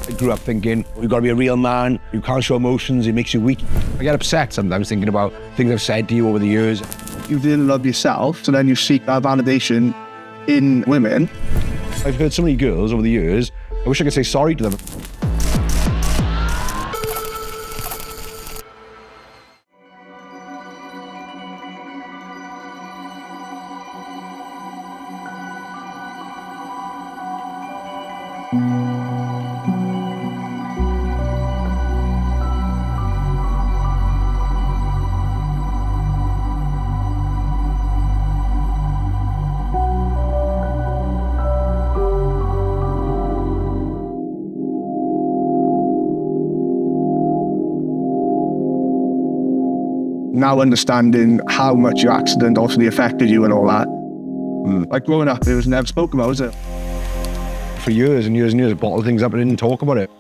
I grew up thinking, you've got to be a real man, you can't show emotions, it makes you weak. I get upset sometimes thinking about things I've said to you over the years. You didn't love yourself, so then you seek that validation in women. I've heard so many girls over the years, I wish I could say sorry to them. Now understanding how much your accident obviously affected you and all that. Like growing up, it was never spoken about, was it? For years and years and years, I bottled things up and didn't talk about it.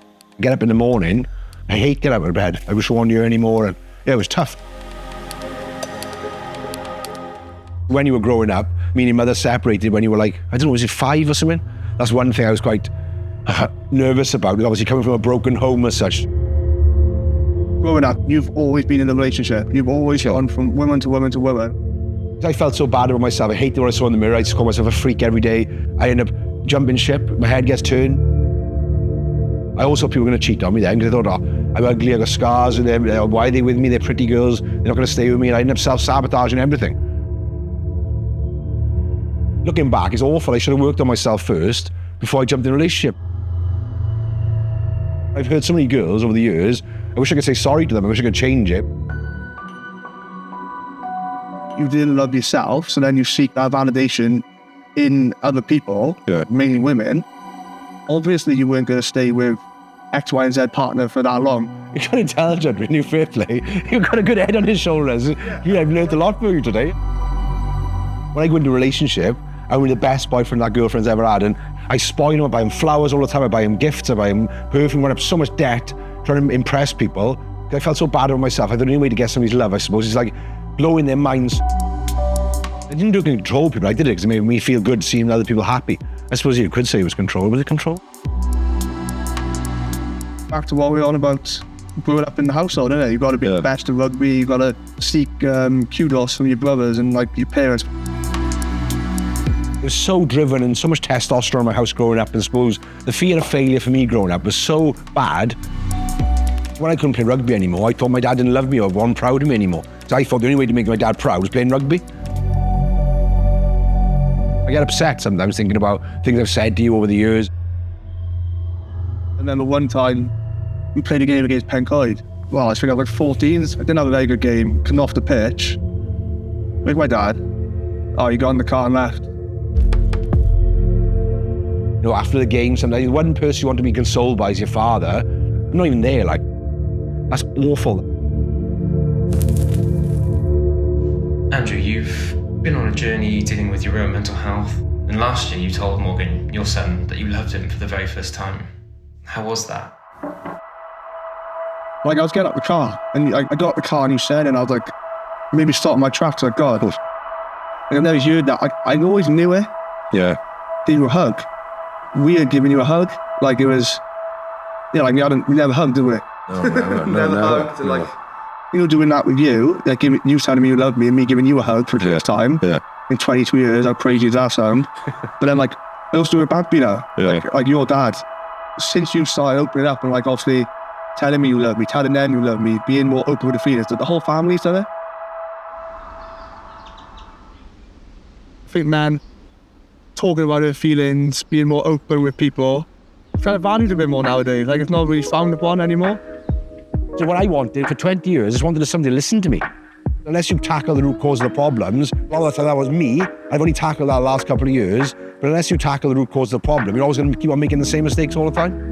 Get up in the morning, I hate getting out of bed. I wish I wasn't here anymore. And yeah, it was tough. When you were growing up, me and your mother separated when you were like, I don't know, was it 5 or something? That's one thing I was quite nervous about, obviously coming from a broken home as such. Growing up, you've always been in a relationship. You've always gone from woman to woman to woman. I felt so bad about myself. I hated what I saw in the mirror. I just called myself a freak every day. I end up jumping ship. My head gets turned. I also thought people were going to cheat on me then because I thought, oh, I'm ugly, I got scars with them. Why are they with me? They're pretty girls. They're not going to stay with me. And I end up self-sabotaging everything. Looking back, it's awful. I should have worked on myself first before I jumped in a relationship. I've heard so many girls over the years, I wish I could say sorry to them. I wish I could change it. You didn't love yourself, so then you seek that validation in other people, mainly women. Obviously, you weren't going to stay with X, Y, and Z partner for that long. You're quite intelligent, really, fair play. You've got a good head on his shoulders. Yeah, I've learned a lot from you today. When I go into a relationship, I'm the best boyfriend that girlfriend's ever had, and I spoil him, I buy him flowers all the time, I buy him gifts, I buy him perfume, I went up so much debt trying to impress people. I felt so bad about myself. I thought the only way to get somebody's love, I suppose, is like blowing their minds. I didn't do it to control people, I did it because it made me feel good seeing other people happy. I suppose you could say it was control. Was it control? Back to what we were on about growing up in the household, innit? You've got to be the best at rugby, you've got to seek kudos from your brothers and like your parents. I was so driven and so much testosterone in my house growing up, and I suppose the fear of failure for me growing up was so bad. When I couldn't play rugby anymore, I thought my dad didn't love me or wasn't proud of me anymore. So I thought the only way to make my dad proud was playing rugby. I get upset sometimes thinking about things I've said to you over the years. And then the one time we played a game against Pencoed. Well, I think I was like 14. I didn't have a very good game, coming off the pitch. With my dad. Oh, he got in the car and left. You know, after the game, sometimes one person you want to be consoled by is your father. I'm not even there, like, that's awful. Andrew, you've been on a journey dealing with your own mental health, and last year you told Morgan, your son, that you loved him for the very first time. How was that? Like, I was getting out the car, and I got out the car and you said, and I was like, maybe stop my tracks, like, God. And I've never heard that. I always knew it. Yeah. Did you a hug? We had given you a hug, like it was, like we never hugged, did we? No, never hugged. No. Like, doing that with you, like you telling me you love me and me giving you a hug for the first time in 22 years, how crazy does that sound? But then, like, I also do it back, like your dad, since you started opening up and, like, obviously telling me you love me, telling them you love me, being more open with the feelings, the whole family's done it. I think, man, talking about her feelings, being more open with people, it's kind of valued a bit more nowadays. Like, it's not really frowned upon anymore. So what I wanted for 20 years, I just wanted somebody to listen to me. Unless you tackle the root cause of the problems, a lot of the time that was me. I've only tackled that the last couple of years, but unless you tackle the root cause of the problem, you're always going to keep on making the same mistakes all the time.